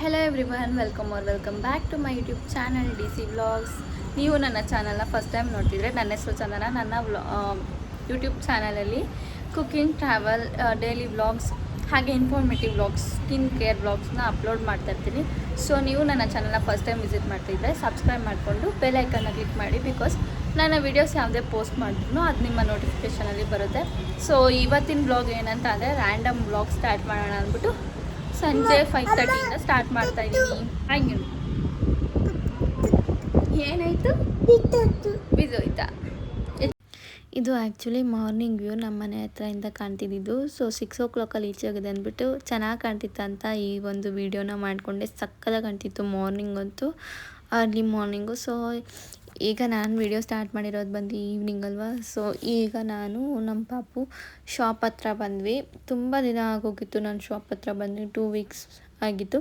Hello everyone, welcome back to my YouTube channel DC vlogs. ನೀವು ನನ್ನ ಚಾನಲ್ನ first time ನೋಡ್ತಿದ್ರೆ, ನನ್ನ ಹೆಸರು ಚಂದನ. ನನ್ನ ಯೂಟ್ಯೂಬ್ ಚಾನಲಲ್ಲಿ ಕುಕ್ಕಿಂಗ್, ಟ್ರಾವೆಲ್, ಡೈಲಿ ವ್ಲಾಗ್ಸ್ ಹಾಗೆ ಇನ್ಫಾರ್ಮೇಟಿವ್ ವ್ಲಾಗ್ಸ್, ಸ್ಕಿನ್ ಕೇರ್ ವ್ಲಾಗ್ಸ್ನ ಅಪ್ಲೋಡ್ ಮಾಡ್ತಾ ಇರ್ತೀನಿ. ಸೊ ನೀವು ನನ್ನ ಚಾನಲ್ನ ಫಸ್ಟ್ ಟೈಮ್ ವಿಸಿಟ್ ಮಾಡ್ತಿದ್ದರೆ ಸಬ್ಸ್ಕ್ರೈಬ್ ಮಾಡಿಕೊಂಡು ಬೆಲ್ ಐಕನ್ನ ಕ್ಲಿಕ್ ಮಾಡಿ. ಬಿಕಾಸ್ ನನ್ನ ವೀಡಿಯೋಸ್ ಯಾವುದೇ ಪೋಸ್ಟ್ ಮಾಡಿದ್ರು ಅದು ನಿಮ್ಮ ನೋಟಿಫಿಕೇಷನಲ್ಲಿ ಬರುತ್ತೆ. ಸೊ ಇವತ್ತಿನ ವ್ಲಾಗ್ ಏನಂತ ಅಂದರೆ, ರ್ಯಾಂಡಮ್ ವ್ಲಾಗ್ ಸ್ಟಾರ್ಟ್ ಮಾಡೋಣ ಅಂದ್ಬಿಟ್ಟು ಸಂಜೆ 5:30 ಸ್ಟಾರ್ಟ್ ಮಾಡ್ತಾ ಇದ್ದೀನಿ. ಹಾಗೆ ಏನಾಯಿತು, ಬಿದ್ದೋಯ್ತಾ? ಇದು ಆ್ಯಕ್ಚುಲಿ ಮಾರ್ನಿಂಗ್ ವ್ಯೂ ನಮ್ಮ ಮನೆ ಹತ್ರದಿಂದ ಕಾಣ್ತಿದ್ದು. ಸೊ 6 ಈಚೆ ಆಗಿದೆ ಅಂದ್ಬಿಟ್ಟು ಚೆನ್ನಾಗಿ ಕಾಣ್ತಿತ್ತು ಅಂತ ಈ ಒಂದು ವೀಡಿಯೋನ ಮಾಡಿಕೊಂಡೆ. ಸಕ್ಕತ್ತಾಗಿ ಕಾಣ್ತಿತ್ತು ಮಾರ್ನಿಂಗ್ ಅಂತೂ, ಅರ್ಲಿ ಮಾರ್ನಿಂಗು. ಸೊ ಈಗ ನಾನು ವೀಡಿಯೋ ಸ್ಟಾರ್ಟ್ ಮಾಡಿರೋದು ಬಂದು ಈವ್ನಿಂಗ್ ಅಲ್ವಾ. ಸೊ ಈಗ ನಾನು ನಮ್ಮ ಪಾಪು ಶಾಪ್ ಹತ್ರ ಬಂದ್ವಿ. ತುಂಬ ದಿನ ಆಗೋಗಿತ್ತು ನಾನು ಶಾಪ್ ಹತ್ರ ಬಂದು, 2 ವೀಕ್ಸ್ ಆಗಿತ್ತು.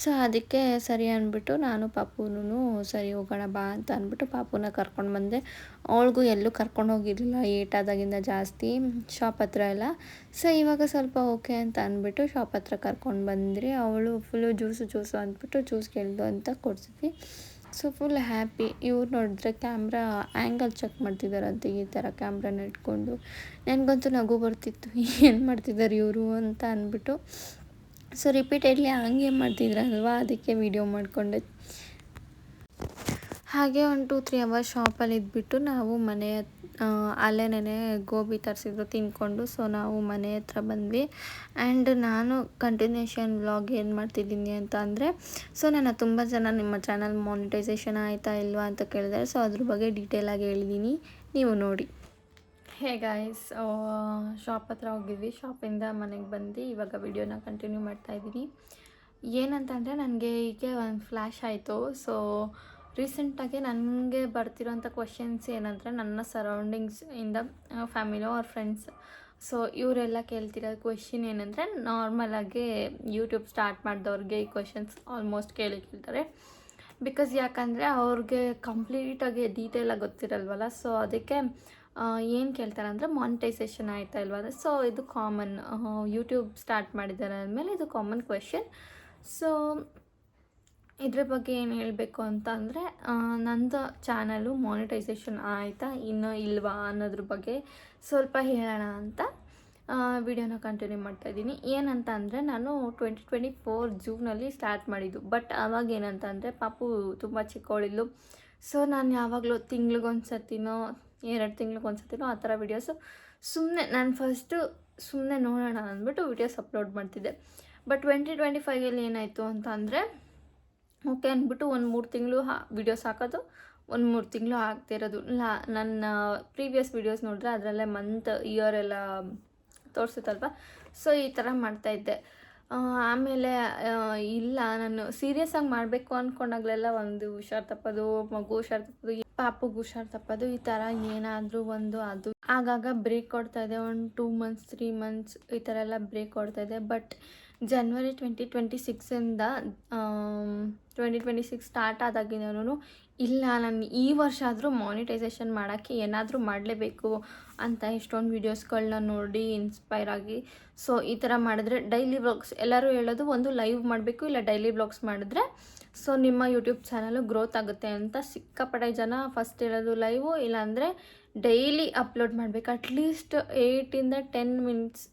ಸೊ ಅದಕ್ಕೆ ಸರಿ ಅಂದ್ಬಿಟ್ಟು ನಾನು ಪಾಪುನೂ ಸರಿ ಹೋಗೋಣ ಬಾ ಅಂತ ಅಂದ್ಬಿಟ್ಟು ಪಾಪುನ ಕರ್ಕೊಂಡು ಬಂದೆ. ಅವಳಿಗೂ ಎಲ್ಲೂ ಕರ್ಕೊಂಡು ಹೋಗಿರಲಿಲ್ಲ ಏಟಾದಾಗಿಂದ ಜಾಸ್ತಿ ಶಾಪ್ ಹತ್ರ ಎಲ್ಲ. ಸೊ ಇವಾಗ ಸ್ವಲ್ಪ ಓಕೆ ಅಂತ ಅಂದ್ಬಿಟ್ಟು ಶಾಪ್ ಹತ್ರ ಕರ್ಕೊಂಡು ಬಂದ್ರಿ. ಅವಳು ಫುಲ್ಲು ಜ್ಯೂಸು ಅಂದ್ಬಿಟ್ಟು ಜ್ಯೂಸ್ ಕೇಳಿದ್ದು ಅಂತ ಕೊಡಿಸಿದ್ವಿ. So full happy. ಇವ್ರು ನೋಡಿದ್ರೆ ಕ್ಯಾಮ್ರಾ ಆ್ಯಂಗಲ್ ಚೆಕ್ ಮಾಡ್ತಿದ್ದಾರಂತೆ ಈ ಥರ ಕ್ಯಾಮ್ರಾನ ಇಟ್ಕೊಂಡು. ನನಗಂತೂ ನಗು ಬರ್ತಿತ್ತು, ಏನು ಮಾಡ್ತಿದ್ದಾರೆ ಇವರು ಅಂತ ಅಂದ್ಬಿಟ್ಟು. ಸೊ ರಿಪೀಟೆಡ್ಲಿ ಹಂಗೆ ಮಾಡ್ತಿದ್ರಲ್ವಾ, ಅದಕ್ಕೆ ವೀಡಿಯೋ ಮಾಡಿಕೊಂಡೆ. ಹಾಗೆ 1-2-3 ಅವರ್ಸ್ ಶಾಪಲ್ಲಿ ಇದ್ಬಿಟ್ಟು ನಾವು ಮನೆ ಅಲ್ಲೇನೇ ಗೋಬಿ ತರಿಸಿದ್ರು ತಿಂದ್ಕೊಂಡು. ಸೊ ನಾವು ಮನೆ ಹತ್ರ ಬಂದ್ವಿ. ಆ್ಯಂಡ್ ನಾನು ಕಂಟಿನ್ಯೂಷನ್ ವ್ಲಾಗ್ ಏನು ಮಾಡ್ತಿದ್ದೀನಿ ಅಂತ ಅಂದರೆ, ಸೊ ನನ್ನ ತುಂಬ ಜನ ನಿಮ್ಮ ಚಾನಲ್ ಮಾನಿಟೈಸೇಷನ್ ಆಯಿತಾ ಇಲ್ವಾ ಅಂತ ಕೇಳಿದ್ದಾರೆ. ಸೊ ಅದ್ರ ಬಗ್ಗೆ ಡೀಟೇಲಾಗಿ ಹೇಳಿದ್ದೀನಿ, ನೀವು ನೋಡಿ. ಹೇ ಗಾಯ್ಸ್, ಶಾಪ್ ಹತ್ರ ಹೋಗಿದ್ವಿ. ಶಾಪಿಂದ ಮನೆಗೆ ಬಂದು ಇವಾಗ ವಿಡಿಯೋನ ಕಂಟಿನ್ಯೂ ಮಾಡ್ತಾಯಿದ್ದೀನಿ. ಏನಂತಂದರೆ, ನನಗೆ ಹೀಗೆ ಒಂದು ಫ್ಲ್ಯಾಶ್ ಆಯಿತು. ಸೊ ರೀಸೆಂಟಾಗಿ ನನಗೆ ಬರ್ತಿರೋಂಥ ಕ್ವಶನ್ಸ್ ಏನಂದರೆ, ನನ್ನ ಸರೌಂಡಿಂಗ್ಸ್ ಇಂದ ಫ್ಯಾಮಿಲಿ ಆರ್ ಫ್ರೆಂಡ್ಸ್. ಸೊ ಇವರೆಲ್ಲ ಕೇಳ್ತಿರೋ ಕ್ವೆಶನ್ ಏನಂದರೆ, ನಾರ್ಮಲಾಗಿ ಯೂಟ್ಯೂಬ್ ಸ್ಟಾರ್ಟ್ ಮಾಡಿದವ್ರಿಗೆ ಈ ಕ್ವೆಶನ್ಸ್ ಆಲ್ಮೋಸ್ಟ್ ಕೇಳ್ತಾರೆ. ಬಿಕಾಸ್ ಯಾಕಂದರೆ ಅವ್ರಿಗೆ ಕಂಪ್ಲೀಟಾಗಿ ಡೀಟೇಲಾಗಿ ಗೊತ್ತಿರಲ್ವಲ್ಲ. ಸೊ ಅದಕ್ಕೆ ಏನು ಕೇಳ್ತಾರೆ ಅಂದರೆ, ಮಾನಿಟೈಸೇಷನ್ ಆಯಿತಾ ಇಲ್ವಾ ಅಂದರೆ. ಸೊ ಇದು ಕಾಮನ್, ಯೂಟ್ಯೂಬ್ ಸ್ಟಾರ್ಟ್ ಮಾಡಿದ್ದಾರೆ ಅಂದಮೇಲೆ ಇದು ಕಾಮನ್ ಕ್ವೆಶನ್. ಸೊ ಇದ್ರ ಬಗ್ಗೆ ಏನು ಹೇಳಬೇಕು ಅಂತ ಅಂದರೆ, ನಂದು ಚಾನಲು ಮಾನಿಟೈಸೇಷನ್ ಆಯಿತಾ ಇನ್ನೂ ಇಲ್ವಾ ಅನ್ನೋದ್ರ ಬಗ್ಗೆ ಸ್ವಲ್ಪ ಹೇಳೋಣ ಅಂತ ವಿಡಿಯೋನ ಕಂಟಿನ್ಯೂ ಮಾಡ್ತಾಯಿದ್ದೀನಿ. ಏನಂತ ಅಂದರೆ, ನಾನು 2024 ಜೂನಲ್ಲಿ ಸ್ಟಾರ್ಟ್ ಮಾಡಿದ್ದು. ಬಟ್ ಆವಾಗ ಏನಂತ ಅಂದರೆ, ಪಾಪು ತುಂಬ ಚಿಕ್ಕವಳಿದ್ಲು. ಸೊ ನಾನು ಯಾವಾಗಲೂ ತಿಂಗ್ಳಿಗೊಂದು ಸರ್ತಿನೋ 2 ತಿಂಗ್ಳಿಗೊಂದು ಸರ್ತಿನೋ ಆ ಥರ ವೀಡಿಯೋಸು ನಾನು ಫಸ್ಟು ಸುಮ್ಮನೆ ನೋಡೋಣ ಅಂದ್ಬಿಟ್ಟು ವೀಡಿಯೋಸ್ ಅಪ್ಲೋಡ್ ಮಾಡ್ತಿದ್ದೆ. ಬಟ್ 2025 ಏನಾಯಿತು ಅಂತ ಅಂದರೆ, ಓಕೆ ಅಂದ್ಬಿಟ್ಟು 1-3 ತಿಂಗಳು ವೀಡಿಯೋಸ್ ಹಾಕೋದು, 1-3 ತಿಂಗಳು ಆಗ್ತಿರೋದು. ನನ್ನ ಪ್ರೀವಿಯಸ್ ವೀಡಿಯೋಸ್ ನೋಡಿದ್ರೆ ಅದರಲ್ಲೇ ಮಂತ್ ಇಯರ್ ಎಲ್ಲ ತೋರಿಸುತ್ತಲ್ವ. ಸೊ ಈ ಥರ ಮಾಡ್ತಾಯಿದ್ದೆ. ಆಮೇಲೆ ಇಲ್ಲ, ನಾನು ಸೀರಿಯಸ್ಸಾಗಿ ಮಾಡಬೇಕು ಅಂದ್ಕೊಂಡಾಗಲೆಲ್ಲ ಒಂದು ಹುಷಾರು ತಪ್ಪೋದು, ಮಗು ಹುಷಾರು ತಪ್ಪೋದು, ಪಾಪುಗೆ ಹುಷಾರು ತಪ್ಪೋದು, ಈ ಥರ ಏನಾದರೂ ಒಂದು ಅದು ಆಗಾಗ ಬ್ರೇಕ್ ಕೊಡ್ತಾಯಿದ್ದೆ. 2 ಮಂತ್ಸ್ 3 ಮಂತ್ಸ್ ಈ ಥರ ಎಲ್ಲ ಬ್ರೇಕ್ ಕೊಡ್ತಾಯಿದ್ದೆ. ಬಟ್ ಜನವರಿ 2026ಇಂದ 2026 ಸ್ಟಾರ್ಟ್ ಆದಾಗಿನೂ ಇಲ್ಲ, ನಾನು ಈ ವರ್ಷ ಆದರೂ ಮಾನಿಟೈಸೇಷನ್ ಮಾಡೋಕ್ಕೆ ಏನಾದರೂ ಮಾಡಲೇಬೇಕು ಅಂತ ಎಷ್ಟೊಂದು ವೀಡಿಯೋಸ್ಗಳನ್ನ ನೋಡಿ ಇನ್ಸ್ಪೈರ್ ಆಗಿ. ಸೊ ಈ ಥರ ಮಾಡಿದ್ರೆ ಡೈಲಿ ವ್ಲಾಗ್ಸ್, ಎಲ್ಲರೂ ಹೇಳೋದು ಒಂದು ಲೈವ್ ಮಾಡಬೇಕು, ಇಲ್ಲ ಡೈಲಿ ವ್ಲಾಗ್ಸ್ ಮಾಡಿದ್ರೆ ಸೊ ನಿಮ್ಮ ಯೂಟ್ಯೂಬ್ ಚಾನಲು ಗ್ರೋತ್ ಆಗುತ್ತೆ ಅಂತ ಸಿಕ್ಕಾಪಟ್ಟೆ ಜನ ಫಸ್ಟ್ ಹೇಳೋದು ಲೈವು, ಇಲ್ಲಾಂದರೆ ಡೈಲಿ ಅಪ್ಲೋಡ್ ಮಾಡಬೇಕು. ಅಟ್ಲೀಸ್ಟ್ 8-10 ಮಿನಿಟ್ಸ್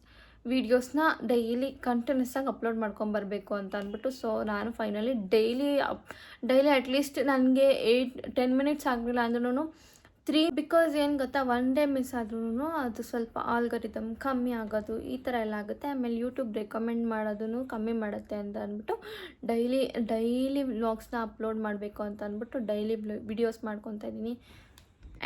ವೀಡಿಯೋಸ್ನ ಡೈಲಿ ಕಂಟಿನ್ಯೂಸ್ ಆಗಿ ಅಪ್ಲೋಡ್ ಮಾಡ್ಕೊಂಬರ್ಬೇಕು ಅಂತ ಅಂದ್ಬಿಟ್ಟು. ಸೊ ನಾನು ಫೈನಲಿ ಡೈಲಿ ಅಟ್ಲೀಸ್ಟ್ ನನಗೆ 8-10 ಮಿನಿಟ್ಸ್ ಆಗಲಿಲ್ಲ ಅಂದ್ರೂ 3, ಬಿಕಾಸ್ ಏನು ಗೊತ್ತಾ, 1 ಡೇ ಮಿಸ್ ಆದ್ರೂ ಅದು ಸ್ವಲ್ಪ ಆಲ್ಗರಿದಮ್ ಕಮ್ಮಿ ಆಗೋದು ಈ ಥರ ಎಲ್ಲ ಆಗುತ್ತೆ. ಆಮೇಲೆ ಯೂಟ್ಯೂಬ್ ರೆಕಮೆಂಡ್ ಮಾಡೋದನ್ನು ಕಮ್ಮಿ ಮಾಡುತ್ತೆ ಅಂತ ಅಂದ್ಬಿಟ್ಟು ಡೈಲಿ ವ್ಲಾಗ್ಸ್ನ ಅಪ್ಲೋಡ್ ಮಾಡಬೇಕು ಅಂತ ಅಂದ್ಬಿಟ್ಟು ಡೈಲಿ ವಿಡಿಯೋಸ್ ಮಾಡ್ಕೊತಾ ಇದ್ದೀನಿ.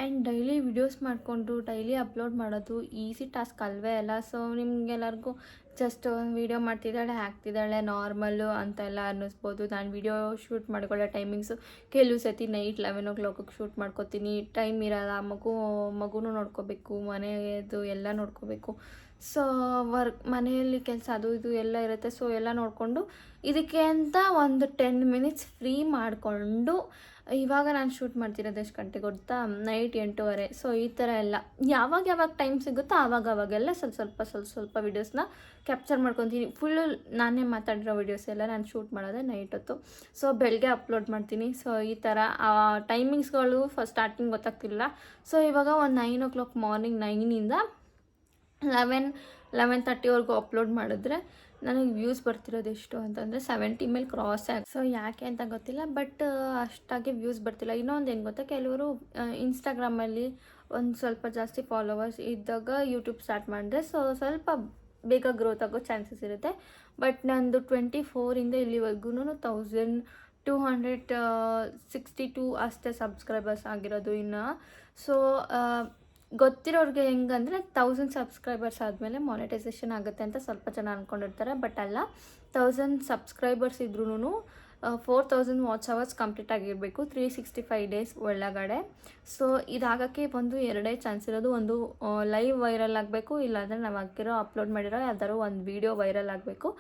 ಆ್ಯಂಡ್ ಡೈಲಿ ವಿಡಿಯೋಸ್ ಮಾಡಿಕೊಂಡು ಡೈಲಿ ಅಪ್ಲೋಡ್ ಮಾಡೋದು ಈಸಿ ಟಾಸ್ಕ್ ಅಲ್ವೇ ಅಲ್ಲ. ಸೊ ನಿಮಗೆಲ್ಲರಿಗೂ ಜಸ್ಟ್ ವೀಡಿಯೋ ಮಾಡ್ತಿದ್ದಾಳೆ ಹಾಕ್ತಿದ್ದಾಳೆ ನಾರ್ಮಲ್ಲು ಅಂತೆಲ್ಲ ಅನ್ನಿಸ್ಬೋದು. ನಾನು ವೀಡಿಯೋ ಶೂಟ್ ಮಾಡ್ಕೊಳ್ಳೋ ಟೈಮಿಂಗ್ಸು ಕೆಲವು ಸತಿ ನೈಟ್ 11 o'clock ಶೂಟ್ ಮಾಡ್ಕೊತೀನಿ. ಟೈಮ್ ಇರೋಲ್ಲ, ಮಗುನೂ ನೋಡ್ಕೋಬೇಕು, ಮನೆಯದು ಎಲ್ಲ ನೋಡ್ಕೋಬೇಕು. ಸೊ ಮನೆಯಲ್ಲಿ ಕೆಲಸ ಅದು ಇದು ಎಲ್ಲ ಇರುತ್ತೆ. ಸೊ ಎಲ್ಲ ನೋಡಿಕೊಂಡು ಇದಕ್ಕೆ ಅಂತ ಒಂದು 10 ಮಿನಿಟ್ಸ್ ಫ್ರೀ ಮಾಡಿಕೊಂಡು ಇವಾಗ ನಾನು ಶೂಟ್ ಮಾಡ್ತಿರೋದು ಎಷ್ಟು ಗಂಟೆಗೆ ಗೊತ್ತಾ? ನೈಟ್ 8:30. ಸೊ ಈ ಥರ ಎಲ್ಲ ಯಾವಾಗ ಟೈಮ್ ಸಿಗುತ್ತೋ ಆವಾಗೆಲ್ಲ ಸ್ವಲ್ಪ ವೀಡಿಯೋಸ್ನ ಕ್ಯಾಪ್ಚರ್ ಮಾಡ್ಕೊತೀನಿ. ಫುಲ್ಲು ನಾನೇ ಮಾತಾಡಿರೋ ವೀಡಿಯೋಸ್ ಎಲ್ಲ ನಾನು ಶೂಟ್ ಮಾಡೋದೇ ನೈಟ್ ಹೊತ್ತು. ಸೊ ಬೆಳಗ್ಗೆ ಅಪ್ಲೋಡ್ ಮಾಡ್ತೀನಿ. ಸೊ ಈ ಥರ ಟೈಮಿಂಗ್ಸ್ಗಳು ಸ್ಟಾರ್ಟಿಂಗ್ ಗೊತ್ತಾಗ್ತಿಲ್ಲ. ಸೊ ಇವಾಗ ಒಂದು 9 o'clock ಮಾರ್ನಿಂಗ್ 9ಇಂದ 11:30ವರೆಗೂ ಅಪ್ಲೋಡ್ ಮಾಡಿದ್ರೆ ನನಗೆ ವ್ಯೂಸ್ ಬರ್ತಿರೋದು ಎಷ್ಟು ಅಂತಂದರೆ 70 ಮೇಲೆ ಕ್ರಾಸ್ ಆಗಿ. ಸೊ ಯಾಕೆ ಅಂತ ಗೊತ್ತಿಲ್ಲ, ಬಟ್ ಅಷ್ಟಾಗಿ ವ್ಯೂಸ್ ಬರ್ತಿಲ್ಲ. ಇನ್ನೊಂದು ಏನು ಗೊತ್ತಾ, ಕೆಲವರು ಇನ್ಸ್ಟಾಗ್ರಾಮಲ್ಲಿ ಒಂದು ಸ್ವಲ್ಪ ಜಾಸ್ತಿ ಫಾಲೋವರ್ಸ್ ಇದ್ದಾಗ ಯೂಟ್ಯೂಬ್ ಸ್ಟಾರ್ಟ್ ಮಾಡಿದ್ರೆ ಸೊ ಸ್ವಲ್ಪ ಬೇಗ ಗ್ರೋತ್ ಆಗೋ ಚಾನ್ಸಸ್ ಇರುತ್ತೆ. ಬಟ್ ನಂದು 24ಇಂದ ಇಲ್ಲಿವರೆಗೂ 1262 ಅಷ್ಟೇ ಸಬ್ಸ್ಕ್ರೈಬರ್ಸ್ ಆಗಿರೋದು ಇನ್ನು. ಸೊ ಗೊತ್ತಿರೋರಿಗೆ ಹೆಂಗಂದರೆ 1000 ಸಬ್ಸ್ಕ್ರೈಬರ್ಸ್ ಆದಮೇಲೆ ಮಾನಿಟೈಸೇಷನ್ ಆಗುತ್ತೆ ಅಂತ ಸ್ವಲ್ಪ ಜನ ಅಂದ್ಕೊಂಡಿರ್ತಾರೆ. ಬಟ್ ಅಲ್ಲ, 1000 ಸಬ್ಸ್ಕ್ರೈಬರ್ಸ್ ಇದ್ರೂ 4000 ವಾಚ್ ಅವರ್ಸ್ ಕಂಪ್ಲೀಟ್ ಆಗಿರಬೇಕು 365 ಡೇಸ್ ಒಳಗಡೆ. ಸೊ ಇದಾಗೋಕ್ಕೆ ಒಂದು ಎರಡೇ ಚಾನ್ಸ್ ಇರೋದು. ಒಂದು ಲೈವ್ ವೈರಲ್ ಆಗಬೇಕು, ಇಲ್ಲಾಂದರೆ ನಾವು ಅಪ್ಲೋಡ್ ಮಾಡಿರೋ ಯಾವ್ದಾದ್ರು ಒಂದು ವೀಡಿಯೋ ವೈರಲ್ ಆಗಬೇಕು.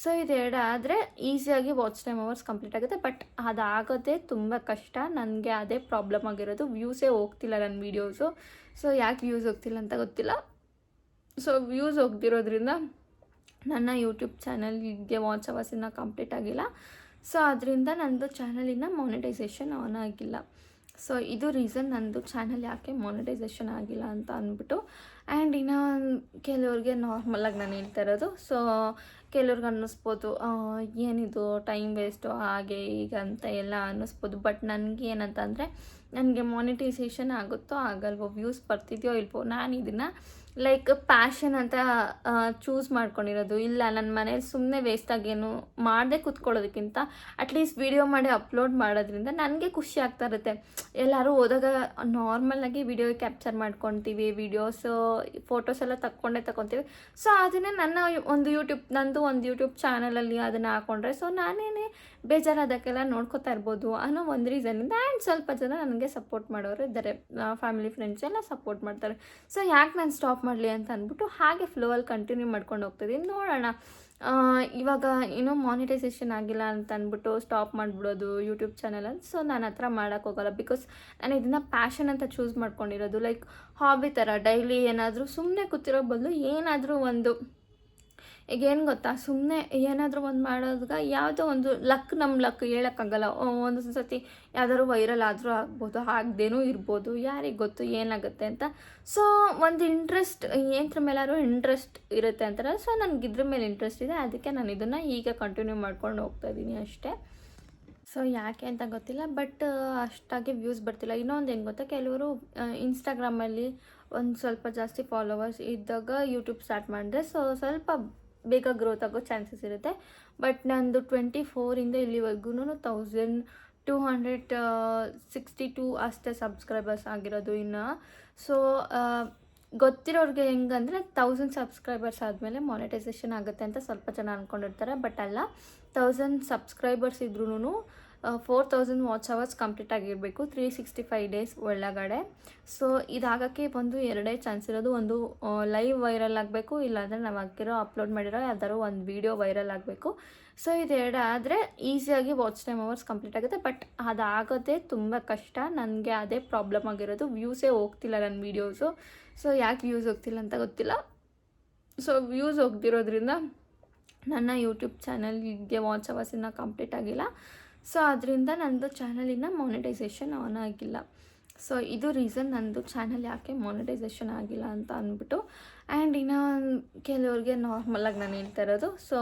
ಸೊ ಇದೆರಡು ಆದರೆ ಈಸಿಯಾಗಿ ವಾಚ್ ಟೈಮ್ ಅವರ್ಸ್ ಕಂಪ್ಲೀಟ್ ಆಗುತ್ತೆ. ಬಟ್ ಅದಾಗೋದೇ ತುಂಬ ಕಷ್ಟ. ನನಗೆ ಅದೇ ಪ್ರಾಬ್ಲಮ್ ಆಗಿರೋದು, ವ್ಯೂಸೇ ಹೋಗ್ತಿಲ್ಲ ನನ್ನ ವೀಡಿಯೋಸು. ಸೊ ಯಾಕೆ ವ್ಯೂಸ್ ಹೋಗ್ತಿಲ್ಲ ಅಂತ ಗೊತ್ತಿಲ್ಲ. ಸೊ ವ್ಯೂಸ್ ಹೋಗ್ದಿರೋದ್ರಿಂದ ನನ್ನ ಯೂಟ್ಯೂಬ್ ಚಾನಲ್ಗೆ ವಾಚ್ ಅವರ್ಸ್ ಇನ್ನೂ ಕಂಪ್ಲೀಟ್ ಆಗಿಲ್ಲ. ಸೊ ಅದರಿಂದ ನನ್ನದು ಚಾನಲಿನ ಮಾನಿಟೈಸೇಷನ್ ಆನ್ ಆಗಿಲ್ಲ. ಸೊ ಇದು ರೀಸನ್ ನಂದು ಚಾನಲ್ ಯಾಕೆ ಮಾನಿಟೈಸೇಷನ್ ಆಗಿಲ್ಲ ಅಂತ ಅಂದ್ಬಿಟ್ಟು. ಆ್ಯಂಡ್ ಇನ್ನು ಕೆಲವ್ರಿಗೆ ನಾರ್ಮಲಾಗಿ ನಾನು ಹೇಳ್ತಾ ಇರೋದು. ಸೊ ಕೆಲವ್ರಿಗೆ ಅನ್ನಿಸ್ಬೋದು ಏನಿದು ಟೈಮ್ ವೇಸ್ಟು ಹಾಗೆ ಈಗ ಅಂತ ಎಲ್ಲ ಅನ್ನಿಸ್ಬೋದು. ಬಟ್ ನನಗೆ ಏನಂತ ಅಂದರೆ, ನನಗೆ ಮಾನಿಟೈಸೇಷನ್ ಆಗುತ್ತೋ ಆಗಲ್ವೋ, ವ್ಯೂಸ್ ಬರ್ತಿದೆಯೋ ಇಲ್ವೋ, ನಾನು ಇದನ್ನು ಲೈಕ್ ಪ್ಯಾಷನ್ ಅಂತ ಚೂಸ್ ಮಾಡ್ಕೊಂಡಿರೋದು. ಇಲ್ಲ ನನ್ನ ಮನೇಲಿ ಸುಮ್ಮನೆ ವೇಸ್ಟಾಗೇನು ಮಾಡದೆ ಕೂತ್ಕೊಳ್ಳೋದಕ್ಕಿಂತ ಅಟ್ಲೀಸ್ಟ್ ವೀಡಿಯೋ ಮಾಡಿ ಅಪ್ಲೋಡ್ ಮಾಡೋದ್ರಿಂದ ನನಗೆ ಖುಷಿ ಆಗ್ತಾ ಇರುತ್ತೆ. ಎಲ್ಲರೂ ಹೋದಾಗ ನಾರ್ಮಲಾಗಿ ವೀಡಿಯೋ ಕ್ಯಾಪ್ಚರ್ ಮಾಡ್ಕೊತೀವಿ, ವೀಡಿಯೋಸು ಫೋಟೋಸ್ ಎಲ್ಲ ತಗೊತೀವಿ. ಸೊ ಅದನ್ನೇ ನಂದು ಒಂದು ಯೂಟ್ಯೂಬ್ ಚಾನಲಲ್ಲಿ ಅದನ್ನು ಹಾಕ್ಕೊಂಡ್ರೆ ಸೊ ನಾನೇನೇ ಬೇಜಾರಾದಕ್ಕೆಲ್ಲ ನೋಡ್ಕೋತಾ ಇರ್ಬೋದು ಅನ್ನೋ ಒಂದು ರೀಸನಿಂದ. ಆ್ಯಂಡ್ ಸ್ವಲ್ಪ ಜನ ನನಗೆ ಸಪೋರ್ಟ್ ಮಾಡೋರು ಇದ್ದಾರೆ, ಫ್ಯಾಮಿಲಿ ಫ್ರೆಂಡ್ಸ್ ಎಲ್ಲ ಸಪೋರ್ಟ್ ಮಾಡ್ತಾರೆ. ಸೊ ಯಾಕೆ ನಾನು ಸ್ಟಾಪ್ ಮಾಡಲಿ ಅಂತ ಅಂದ್ಬಿಟ್ಟು ಹಾಗೆ ಫ್ಲೋವಲ್ಲಿ ಕಂಟಿನ್ಯೂ ಮಾಡ್ಕೊಂಡು ಹೋಗ್ತಿದ್ದೀನಿ. ನೋಡೋಣ, ಇವಾಗ ಇನ್ನೂ ಮಾನಿಟೈಸೇಷನ್ ಆಗಿಲ್ಲ ಅಂತ ಅಂದ್ಬಿಟ್ಟು ಸ್ಟಾಪ್ ಮಾಡಿಬಿಡೋದು ಯೂಟ್ಯೂಬ್ ಚಾನಲಲ್ಲಿ. ಸೊ ನಾನು ಆ ಥರ ಮಾಡೋಕ್ಕೋಗಲ್ಲ. ಬಿಕಾಸ್ ನಾನು ಇದನ್ನು ಪ್ಯಾಷನ್ ಅಂತ ಚೂಸ್ ಮಾಡ್ಕೊಂಡಿರೋದು. ಲೈಕ್ ಹಾಬಿ ಥರ ಡೈಲಿ ಏನಾದರೂ ಸುಮ್ಮನೆ ಕೂತಿರೋ ಬದಲು ಏನಾದರೂ ಒಂದು, ಈಗ ಏನು ಗೊತ್ತಾ, ಸುಮ್ಮನೆ ಏನಾದರೂ ಒಂದು ಮಾಡೋದಾಗ ಯಾವುದೋ ಒಂದು ನಮ್ಮ ಲಕ್ ಹೇಳೋಕ್ಕಾಗಲ್ಲ. ಒಂದು ಸತಿ ಯಾವ್ದಾದ್ರು ವೈರಲ್ ಆದರೂ ಆಗ್ಬೋದು, ಆಗದೇನೂ ಇರ್ಬೋದು, ಯಾರಿಗೆ ಗೊತ್ತು ಏನಾಗುತ್ತೆ ಅಂತ. ಸೊ ಒಂದು ಇಂಟ್ರೆಸ್ಟ್, ಏನರ ಮೇಲಾದ್ರೂ ಇಂಟ್ರೆಸ್ಟ್ ಇರುತ್ತೆ ಅಂತಾರೆ. ಸೊ ನನಗೆ ಇದ್ರ ಮೇಲೆ ಇಂಟ್ರೆಸ್ಟ್ ಇದೆ, ಅದಕ್ಕೆ ನಾನು ಇದನ್ನು ಈಗ ಕಂಟಿನ್ಯೂ ಮಾಡ್ಕೊಂಡು ಹೋಗ್ತಾಯಿದ್ದೀನಿ ಅಷ್ಟೇ. ಸೊ ಯಾಕೆ ಅಂತ ಗೊತ್ತಿಲ್ಲ, ಬಟ್ ಅಷ್ಟಾಗಿ ವ್ಯೂಸ್ ಬರ್ತಿಲ್ಲ. ಇನ್ನೊಂದು ಏನು ಗೊತ್ತಾ, ಕೆಲವರು ಇನ್ಸ್ಟಾಗ್ರಾಮಲ್ಲಿ ಒಂದು ಸ್ವಲ್ಪ ಜಾಸ್ತಿ ಫಾಲೋವರ್ಸ್ ಇದ್ದಾಗ ಯೂಟ್ಯೂಬ್ ಸ್ಟಾರ್ಟ್ ಮಾಡಿದ್ರೆ ಸೊ ಸ್ವಲ್ಪ ಬೇಗ ಗ್ರೋತ್ ಆಗೋ ಚಾನ್ಸಸ್ ಇರುತ್ತೆ. ಬಟ್ ನಂದು 24ಇಂದ ಇಲ್ಲಿವರೆಗೂ 1262 ಅಷ್ಟೇ ಸಬ್ಸ್ಕ್ರೈಬರ್ಸ್ ಆಗಿರೋದು ಇನ್ನು. ಸೊ ಗೊತ್ತಿರೋರಿಗೆ ಹೆಂಗಂದರೆ 1000 ಸಬ್ಸ್ಕ್ರೈಬರ್ಸ್ ಆದಮೇಲೆ ಮಾನಿಟೈಸೇಷನ್ ಆಗುತ್ತೆ ಅಂತ ಸ್ವಲ್ಪ ಜನ ಅಂದ್ಕೊಂಡಿರ್ತಾರೆ. ಬಟ್ ಅಲ್ಲ, 1000 ಸಬ್ಸ್ಕ್ರೈಬರ್ಸ್ ಇದ್ರೂ 4000 ವಾಚ್ ಅವರ್ಸ್ ಕಂಪ್ಲೀಟ್ ಆಗಿರಬೇಕು 365 ಡೇಸ್ ಒಳಗಡೆ. ಸೊ ಇದಾಗೋಕ್ಕೆ ಒಂದು ಎರಡೇ ಚಾನ್ಸ್ ಇರೋದು. ಒಂದು ಲೈವ್ ವೈರಲ್ ಆಗಬೇಕು, ಇಲ್ಲಾಂದರೆ ನಾವು ಅಪ್ಲೋಡ್ ಮಾಡಿರೋ ಯಾವ್ದಾದ್ರು ಒಂದು ವೀಡಿಯೋ ವೈರಲ್ ಆಗಬೇಕು. ಸೊ ಇದೆರಡು ಆದರೆ ಈಸಿಯಾಗಿ ವಾಚ್ ಟೈಮ್ ಅವರ್ಸ್ ಕಂಪ್ಲೀಟ್ ಆಗುತ್ತೆ. ಬಟ್ ಅದಾಗೋದೇ ತುಂಬ ಕಷ್ಟ. ನನಗೆ ಅದೇ ಪ್ರಾಬ್ಲಮ್ ಆಗಿರೋದು, ವ್ಯೂಸೇ ಹೋಗ್ತಿಲ್ಲ ನನ್ನ ವೀಡಿಯೋಸು. ಸೊ ಯಾಕೆ ವ್ಯೂಸ್ ಹೋಗ್ತಿಲ್ಲ ಅಂತ ಗೊತ್ತಿಲ್ಲ. ಸೊ ವ್ಯೂಸ್ ಹೋಗ್ದಿರೋದ್ರಿಂದ ನನ್ನ ಯೂಟ್ಯೂಬ್ ಚಾನಲ್ಗೆ ವಾಚ್ ಅವರ್ಸ್ ಇನ್ನೂ ಕಂಪ್ಲೀಟ್ ಆಗಿಲ್ಲ. ಸೊ ಅದರಿಂದ ನನ್ನದು ಚಾನಲಿನ ಮಾನಿಟೈಸೇಷನ್ ಆನ್ ಆಗಿಲ್ಲ. ಸೊ ಇದು ರೀಸನ್ ನಂದು ಚಾನಲ್ ಯಾಕೆ ಮಾನಿಟೈಸೇಷನ್ ಆಗಿಲ್ಲ ಅಂತ ಅಂದ್ಬಿಟ್ಟು. ಆ್ಯಂಡ್ ಇನ್ನು ಕೆಲವ್ರಿಗೆ ನಾರ್ಮಲಾಗಿ ನಾನು ಹೇಳ್ತಾ ಇರೋದು. ಸೊ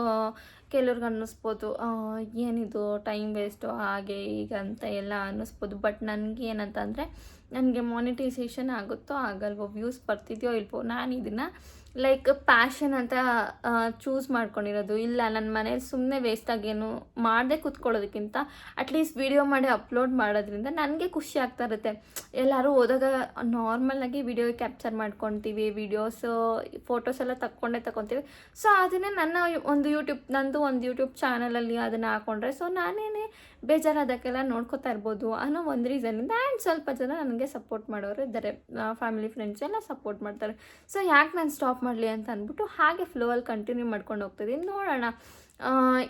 ಕೆಲವ್ರಿಗೆ ಅನ್ನಿಸ್ಬೋದು ಏನಿದು ಟೈಮ್ ವೇಸ್ಟು ಹಾಗೆ ಈಗ ಅಂತ ಎಲ್ಲ ಅನ್ನಿಸ್ಬೋದು. ಬಟ್ ನನಗೆ ಏನಂತ ಅಂದರೆ, ನನಗೆ ಮಾನಿಟೈಸೇಷನ್ ಆಗುತ್ತೋ ಆಗಲ್ವೋ, ವ್ಯೂಸ್ ಬರ್ತಿದೆಯೋ ಇಲ್ವೋ, ನಾನು ಇದನ್ನು ಲೈಕ್ ಪ್ಯಾಷನ್ ಅಂತ ಚೂಸ್ ಮಾಡ್ಕೊಂಡಿರೋದು. ಇಲ್ಲ ನನ್ನ ಮನೇಲಿ ಸುಮ್ಮನೆ ವೇಸ್ಟಾಗೇನು ಮಾಡದೆ ಕೂತ್ಕೊಳ್ಳೋದಕ್ಕಿಂತ ಅಟ್ಲೀಸ್ಟ್ ವೀಡಿಯೋ ಮಾಡಿ ಅಪ್ಲೋಡ್ ಮಾಡೋದ್ರಿಂದ ನನಗೆ ಖುಷಿ ಆಗ್ತಾ ಇರುತ್ತೆ. ಎಲ್ಲರೂ ಹೋದಾಗ ನಾರ್ಮಲಾಗಿ ವೀಡಿಯೋ ಕ್ಯಾಪ್ಚರ್ ಮಾಡ್ಕೊತೀವಿ, ವೀಡಿಯೋಸು ಫೋಟೋಸ್ ಎಲ್ಲ ತಗೊತೀವಿ. ಸೊ ಅದನ್ನೇ ನಂದು ಒಂದು ಯೂಟ್ಯೂಬ್ ಚಾನಲಲ್ಲಿ ಅದನ್ನು ಹಾಕ್ಕೊಂಡ್ರೆ ಸೊ ನಾನೇನೇ ಬೇಜಾರಾದಕ್ಕೆಲ್ಲ ನೋಡ್ಕೋತಾ ಇರ್ಬೋದು ಅನ್ನೋ ಒಂದು ರೀಸನಿಂದ. ಆ್ಯಂಡ್ ಸ್ವಲ್ಪ ಜನ ನನಗೆ ಸಪೋರ್ಟ್ ಮಾಡೋರು ಇದ್ದಾರೆ, ಫ್ಯಾಮಿಲಿ ಫ್ರೆಂಡ್ಸ್ ಎಲ್ಲ ಸಪೋರ್ಟ್ ಮಾಡ್ತಾರೆ. ಸೊ ಯಾಕೆ ನಾನು ಸ್ಟಾಪ್ ಮಾಡಲಿ ಅಂತ ಅಂದ್ಬಿಟ್ಟು ಹಾಗೆ ಫ್ಲೋವಲ್ಲಿ ಕಂಟಿನ್ಯೂ ಮಾಡ್ಕೊಂಡು ಹೋಗ್ತಿದ್ದೀನಿ. ನೋಡೋಣ,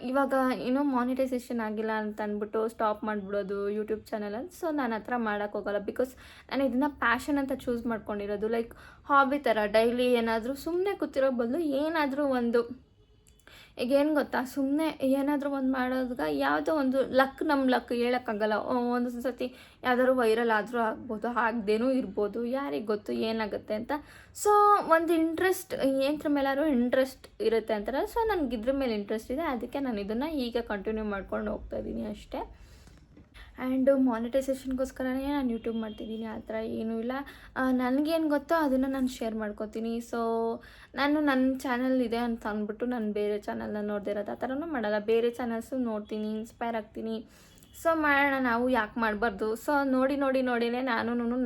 ಇವಾಗ ಇನ್ನೂ ಮಾನಿಟೈಸೇಷನ್ ಆಗಿಲ್ಲ ಅಂತ ಅಂದ್ಬಿಟ್ಟು ಸ್ಟಾಪ್ ಮಾಡಿಬಿಡೋದು ಯೂಟ್ಯೂಬ್ ಚಾನಲಲ್ಲಿ. ಸೊ ನಾನು ಆ ಥರ ಮಾಡೋಕ್ಕೋಗಲ್ಲ. ಬಿಕಾಸ್ ನಾನು ಇದನ್ನು ಪ್ಯಾಷನ್ ಅಂತ ಚೂಸ್ ಮಾಡ್ಕೊಂಡಿರೋದು. ಲೈಕ್ ಹಾಬಿ ಥರ ಡೈಲಿ ಏನಾದರೂ ಸುಮ್ಮನೆ ಕೂತಿರೋ ಬದಲು ಏನಾದರೂ ಒಂದು, ಈಗ ಏನು ಗೊತ್ತಾ, ಸುಮ್ಮನೆ ಏನಾದರೂ ಒಂದು ಮಾಡೋದಾಗ ಯಾವುದೋ ಒಂದು ನಮ್ಮ ಲಕ್ ಹೇಳೋಕ್ಕಾಗಲ್ಲ. ಒಂದೊಂದು ಸತಿ ಯಾವ್ದಾದ್ರು ವೈರಲ್ ಆದರೂ ಆಗ್ಬೋದು, ಆಗದೇನೂ ಇರ್ಬೋದು, ಯಾರಿಗೆ ಗೊತ್ತು ಏನಾಗುತ್ತೆ ಅಂತ. ಸೊ ಒಂದು ಇಂಟ್ರೆಸ್ಟ್, ಏನರ ಮೇಲಾದ್ರೂ ಇಂಟ್ರೆಸ್ಟ್ ಇರುತ್ತೆ ಅಂತಾರೆ. ಸೊ ನನಗೆ ಇದ್ರ ಮೇಲೆ ಇಂಟ್ರೆಸ್ಟ್ ಇದೆ, ಅದಕ್ಕೆ ನಾನು ಇದನ್ನು ಹೀಗೆ ಕಂಟಿನ್ಯೂ ಮಾಡ್ಕೊಂಡು ಹೋಗ್ತಾಯಿದ್ದೀನಿ ಅಷ್ಟೇ. ಆ್ಯಂಡ್ ಮಾನಿಟೈಸೇಷನ್ಗೋಸ್ಕರನೇ ನಾನು ಯೂಟ್ಯೂಬ್ ಮಾಡ್ತಿದ್ದೀನಿ, ಆ ಥರ ಏನೂ ಇಲ್ಲ. ನನಗೇನು ಗೊತ್ತೋ ಅದನ್ನು ನಾನು ಶೇರ್ ಮಾಡ್ಕೋತೀನಿ. ಸೊ ನಾನು ನನ್ನ ಚಾನಲ್ ಇದೆ ಅಂತ ಅಂದ್ಬಿಟ್ಟು ನಾನು ಬೇರೆ ಚಾನಲ್ನ ನೋಡದೇ ಇರೋದು ಆ ಥರನೂ ಮಾಡೋಲ್ಲ. ಬೇರೆ ಚಾನಲ್ಸು ನೋಡ್ತೀನಿ, ಇನ್ಸ್ಪೈರ್ ಆಗ್ತೀನಿ. ಸೊ ಮಾಡೋಣ, ನಾವು ಯಾಕೆ ಮಾಡಬಾರ್ದು. ಸೊ ನೋಡಿನೇ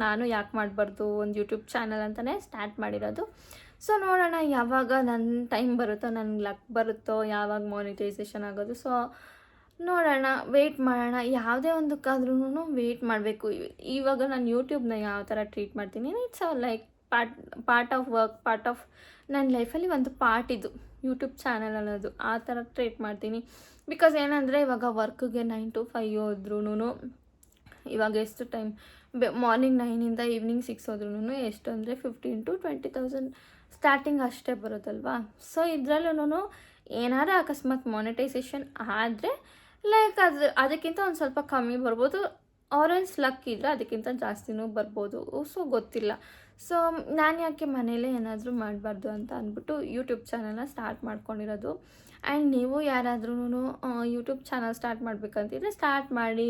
ನಾನು ಯಾಕೆ ಮಾಡಬಾರ್ದು ಒಂದು ಯೂಟ್ಯೂಬ್ ಚಾನಲ್ ಅಂತಲೇ ಸ್ಟಾರ್ಟ್ ಮಾಡಿರೋದು. ಸೊ ನೋಡೋಣ ಯಾವಾಗ ನನ್ನ ಟೈಮ್ ಬರುತ್ತೋ, ನನಗೆ ಲಕ್ ಬರುತ್ತೋ, ಯಾವಾಗ ಮಾನಿಟೈಸೇಷನ್ ಆಗೋದು. ಸೊ ನೋಡೋಣ, ವೆಯ್ಟ್ ಮಾಡೋಣ. ಯಾವುದೇ ಒಂದಕ್ಕಾದ್ರೂ ವೆಯ್ಟ್ ಮಾಡಬೇಕು. ಇವಾಗ ನಾನು ಯೂಟ್ಯೂಬ್ನ ಯಾವ ಥರ ಟ್ರೀಟ್ ಮಾಡ್ತೀನಿ, it's like part of work, part of ನನ್ನ ಲೈಫಲ್ಲಿ ಒಂದು ಪಾರ್ಟ್ ಇದು ಯೂಟ್ಯೂಬ್ ಚಾನಲ್ ಅನ್ನೋದು. ಆ ಥರ ಟ್ರೀಟ್ ಮಾಡ್ತೀನಿ. ಬಿಕಾಸ್ ಏನಂದರೆ ಇವಾಗ ವರ್ಕ್ಗೆ 9 to 5 ಹೋದ್ರೂ, ಇವಾಗ ಎಷ್ಟು ಟೈಮ್, ಮಾರ್ನಿಂಗ್ 9ಇಂದ ಈವ್ನಿಂಗ್ 6 ಹೋದ್ರೂ ಎಷ್ಟು ಅಂದರೆ 15,000 to 20,000 ಸ್ಟಾರ್ಟಿಂಗ್ ಅಷ್ಟೇ ಬರುತ್ತಲ್ವಾ. ಸೊ ಇದರಲ್ಲೂ ಏನಾರು ಅಕಸ್ಮಾತ್ ಮಾನಿಟೈಸೇಷನ್ ಆದರೆ ಲೈಕ್ ಅದಕ್ಕಿಂತ ಒಂದು ಸ್ವಲ್ಪ ಕಮ್ಮಿ ಬರ್ಬೋದು, ಆರೆಂಜ್ ಲಕ್ ಇದ್ದರೆ ಅದಕ್ಕಿಂತ ಜಾಸ್ತಿನೂ ಬರ್ಬೋದು. ಸೊ ಗೊತ್ತಿಲ್ಲ. ಸೊ ನಾನು ಯಾಕೆ ಮನೇಲೇ ಏನಾದರೂ ಮಾಡಬಾರ್ದು ಅಂತ ಅಂದ್ಬಿಟ್ಟು ಯೂಟ್ಯೂಬ್ ಚಾನಲ್ನ ಸ್ಟಾರ್ಟ್ ಮಾಡ್ಕೊಂಡಿರೋದು. ಆ್ಯಂಡ್ ನೀವು ಯಾರಾದ್ರೂ ಯೂಟ್ಯೂಬ್ ಚಾನಲ್ ಸ್ಟಾರ್ಟ್ ಮಾಡಬೇಕಂತಿದ್ರೆ ಸ್ಟಾರ್ಟ್ ಮಾಡಿ.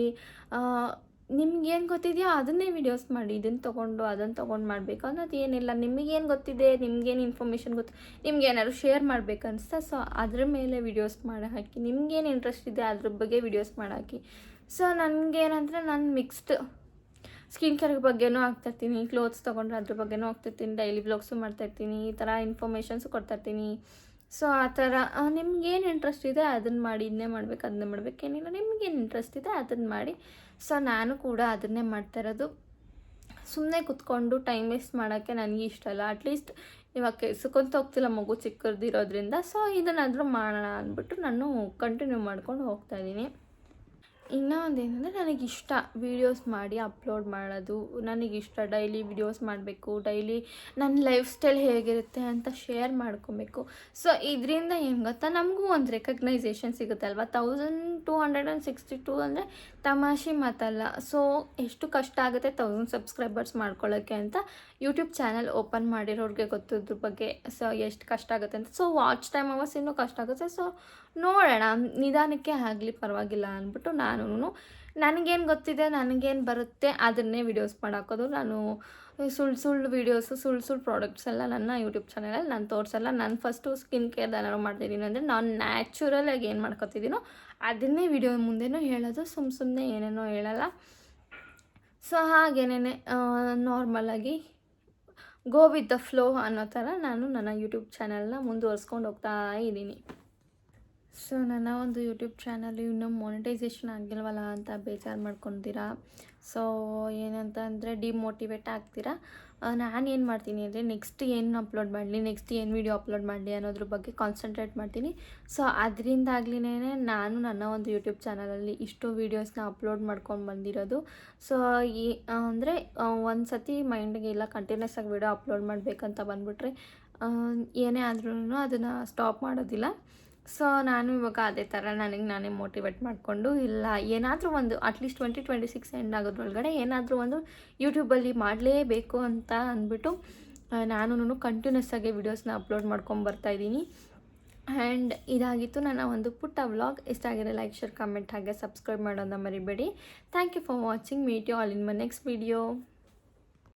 ನಿಮ್ಗೇನು ಗೊತ್ತಿದೆಯೋ ಅದನ್ನೇ ವಿಡಿಯೋಸ್ ಮಾಡಿ. ಇದನ್ನು ತೊಗೊಂಡು ಅದನ್ನು ತೊಗೊಂಡು ಮಾಡಬೇಕು ಅನ್ನೋದು ಏನಿಲ್ಲ. ನಿಮಗೇನು ಗೊತ್ತಿದೆ, ನಿಮಗೇನು ಇನ್ಫಾರ್ಮೇಷನ್ ಗೊತ್ತು, ನಿಮ್ಗೆ ಏನಾದ್ರು ಶೇರ್ ಮಾಡಬೇಕು ಅನಿಸ್ತಾ, ಸೊ ಅದ್ರ ಮೇಲೆ ವಿಡಿಯೋಸ್ ಮಾಡಿ ಹಾಕಿ. ನಿಮ್ಗೇನು ಇಂಟ್ರೆಸ್ಟ್ ಇದೆ ಅದ್ರ ಬಗ್ಗೆ ವಿಡಿಯೋಸ್ ಮಾಡಿ ಹಾಕಿ. ಸೊ ನನಗೇನಂದರೆ ನಾನು ಮಿಕ್ಸ್ಡ್ ಸ್ಕಿನ್ ಕೇರ್ ಬಗ್ಗೆನೂ ಆಗ್ತಾಯಿರ್ತೀನಿ, ಕ್ಲೋತ್ಸ್ ತೊಗೊಂಡ್ರೆ ಅದ್ರ ಬಗ್ಗೆನೂ ಆಗ್ತಿರ್ತೀನಿ, ಡೈಲಿ ವ್ಲಾಗ್ಸು ಮಾಡ್ತಾಯಿರ್ತೀನಿ, ಈ ಥರ ಇನ್ಫಾರ್ಮೇಷನ್ಸು ಕೊಡ್ತಾಯಿರ್ತೀನಿ. ಸೊ ಆ ಥರ ನಿಮ್ಗೇನು ಇಂಟ್ರೆಸ್ಟ್ ಇದೆ ಅದನ್ನು ಮಾಡಿ. ಇದನ್ನೇ ಮಾಡಬೇಕು ಅದನ್ನೇ ಮಾಡಬೇಕೇನಿಲ್ಲ, ನಿಮ್ಗೇನು ಇಂಟ್ರೆಸ್ಟ್ ಇದೆ ಅದನ್ನು ಮಾಡಿ. ಸೊ ನಾನು ಕೂಡ ಅದನ್ನೇ ಮಾಡ್ತಾಯಿರೋದು. ಸುಮ್ಮನೆ ಕುತ್ಕೊಂಡು ಟೈಮ್ ವೇಸ್ಟ್ ಮಾಡೋಕ್ಕೆ ನನಗೆ ಇಷ್ಟ ಇಲ್ಲ. ಅಟ್ಲೀಸ್ಟ್ ಇವಾಗ ಕೆಲ್ಸಕ್ಕಂತ ಹೋಗ್ತಿಲ್ಲ, ಮಗು ಚಿಕ್ಕದಿರೋದ್ರಿಂದ. ಸೊ ಇದನ್ನಾದರೂ ಮಾಡೋಣ ಅಂದ್ಬಿಟ್ಟು ನಾನು ಕಂಟಿನ್ಯೂ ಮಾಡ್ಕೊಂಡು ಹೋಗ್ತಾಯಿದ್ದೀನಿ. ಇನ್ನೂ ಒಂದೇನೆಂದರೆ ನನಗಿಷ್ಟ ವೀಡಿಯೋಸ್ ಮಾಡಿ ಅಪ್ಲೋಡ್ ಮಾಡೋದು. ನನಗಿಷ್ಟ ಡೈಲಿ ವಿಡಿಯೋಸ್ ಮಾಡಬೇಕು, ಡೈಲಿ ನನ್ನ ಲೈಫ್ ಸ್ಟೈಲ್ ಹೇಗಿರುತ್ತೆ ಅಂತ ಶೇರ್ ಮಾಡ್ಕೊಬೇಕು. ಸೊ ಇದರಿಂದ ಏನು ಗೊತ್ತಾ, ನಮಗೂ ಒಂದು ರೆಕಗ್ನೈಸೇಷನ್ ಸಿಗುತ್ತಲ್ವ. 1262 ಅಂದರೆ ತಮಾಷೆ ಮಾತಲ್ಲ. ಸೊ ಎಷ್ಟು ಕಷ್ಟ ಆಗುತ್ತೆ 1000 ಸಬ್ಸ್ಕ್ರೈಬರ್ಸ್ ಮಾಡ್ಕೊಳ್ಳೋಕ್ಕೆ ಅಂತ ಯೂಟ್ಯೂಬ್ ಚಾನಲ್ ಓಪನ್ ಮಾಡಿರೋರಿಗೆ ಗೊತ್ತಿದ್ರ ಬಗ್ಗೆ. ಸೊ ಎಷ್ಟು ಕಷ್ಟ ಆಗುತ್ತೆ ಅಂತ. ಸೊ ವಾಚ್ ಟೈಮ್ ಅವರ್ಸ್ ಇನ್ನೂ ಕಷ್ಟ ಆಗುತ್ತೆ. ಸೊ ನೋಡೋಣ, ನಿಧಾನಕ್ಕೆ ಆಗಲಿ ಪರವಾಗಿಲ್ಲ ಅಂದ್ಬಿಟ್ಟು ನನಗೇನು ಗೊತ್ತಿದೆ, ನನಗೇನು ಬರುತ್ತೆ ಅದನ್ನೇ ವಿಡಿಯೋಸ್ ಮಾಡಾಕೋದು. ನಾನು ಸುಳ್ಳು ವೀಡಿಯೋಸು, ಸುಳ್ಳು ಪ್ರಾಡಕ್ಟ್ಸ್ ಎಲ್ಲ ನನ್ನ ಯೂಟ್ಯೂಬ್ ಚಾನಲಲ್ಲಿ ನಾನು ತೋರಿಸಲ್ಲ. ನಾನು ಫಸ್ಟು ಸ್ಕಿನ್ ಕೇರ್ ಏನಾದ್ರು ಮಾಡ್ತಿದ್ದೀನಿ ಅಂದರೆ ನಾನು ನ್ಯಾಚುರಲಾಗಿ ಏನು ಮಾಡ್ಕೊತಿದ್ದೀನೋ ಅದನ್ನೇ ವಿಡಿಯೋ ಮುಂದೆನೂ ಹೇಳೋದು, ಸುಮ್ಮನೆ ಏನೇನೋ ಹೇಳಲ್ಲ. ಸೊ ಹಾಗೇನೇ ನಾರ್ಮಲಾಗಿ ಗೋ ವಿತ್ ದ ಫ್ಲೋ ಅನ್ನೋ ಥರ ನಾನು ನನ್ನ ಯೂಟ್ಯೂಬ್ ಚಾನಲ್ನ ಮುಂದುವರ್ಸ್ಕೊಂಡು ಹೋಗ್ತಾ ಇದ್ದೀನಿ. ಸೊ ನನ್ನ ಒಂದು ಯೂಟ್ಯೂಬ್ ಚಾನಲ್ ಇನ್ನೂ ಮಾನಿಟೈಸೇಷನ್ ಆಗಿಲ್ವಲ್ಲ ಅಂತ ಬೇಜಾರು ಮಾಡ್ಕೊತೀರಾ. ಸೊ ಏನಂತ ಅಂದರೆ ಡಿಮೋಟಿವೇಟ್ ಆಗ್ತೀರಾ. ನಾನೇನು ಮಾಡ್ತೀನಿ ಅಂದರೆ ನೆಕ್ಸ್ಟ್ ಏನು ಅಪ್ಲೋಡ್ ಮಾಡಲಿ, ನೆಕ್ಸ್ಟ್ ಏನು ವೀಡಿಯೋ ಅಪ್ಲೋಡ್ ಮಾಡಲಿ ಅನ್ನೋದ್ರ ಬಗ್ಗೆ ಕಾನ್ಸಂಟ್ರೇಟ್ ಮಾಡ್ತೀನಿ. ಸೊ ಅದರಿಂದಾಗ್ಲಿನೇ ನಾನು ನನ್ನ ಒಂದು ಯೂಟ್ಯೂಬ್ ಚಾನಲಲ್ಲಿ ಇಷ್ಟು ವೀಡಿಯೋಸ್ನ ಅಪ್ಲೋಡ್ ಮಾಡ್ಕೊಂಡು ಬಂದಿರೋದು. ಸೊ ಈ ಅಂದರೆ ಒಂದು ಸತಿ ಮೈಂಡಿಗೆ ಇಲ್ಲ ಕಂಟಿನ್ಯೂಸ್ ಆಗಿ ವೀಡಿಯೋ ಅಪ್ಲೋಡ್ ಮಾಡಬೇಕಂತ ಬಂದುಬಿಟ್ರೆ ಏನೇ ಆದ್ರೂ ಅದನ್ನು ಸ್ಟಾಪ್ ಮಾಡೋದಿಲ್ಲ. ಸೊ ನಾನು ಇವಾಗ ಅದೇ ಥರ ನನಗೆ ನಾನೇ ಮೋಟಿವೇಟ್ ಮಾಡಿಕೊಂಡು, ಇಲ್ಲ ಏನಾದರೂ ಒಂದು ಅಟ್ಲೀಸ್ಟ್ 2026 ಎಂಡ್ ಆಗೋದ್ರೊಳಗಡೆ ಏನಾದರೂ ಒಂದು ಯೂಟ್ಯೂಬಲ್ಲಿ ಮಾಡಲೇಬೇಕು ಅಂತ ಅಂದ್ಬಿಟ್ಟು ನಾನು ಕಂಟಿನ್ಯೂಸ್ ಆಗಿ ವೀಡಿಯೋಸ್ನ ಅಪ್ಲೋಡ್ ಮಾಡ್ಕೊಂಬರ್ತಾಯಿದ್ದೀನಿ. ಆ್ಯಂಡ್ ಇದಾಗಿತ್ತು ನನ್ನ ಒಂದು ಪುಟ್ಟ ವ್ಲಾಗ್. ಇಷ್ಟ ಆಗಿರೋ ಲೈಕ್, ಶೇರ್, ಕಮೆಂಟ್ ಹಾಗೆ ಸಬ್ಸ್ಕ್ರೈಬ್ ಮಾಡೋದನ್ನ ಮರಿಬೇಡಿ. Thank you for watching. Meet you all in my next video.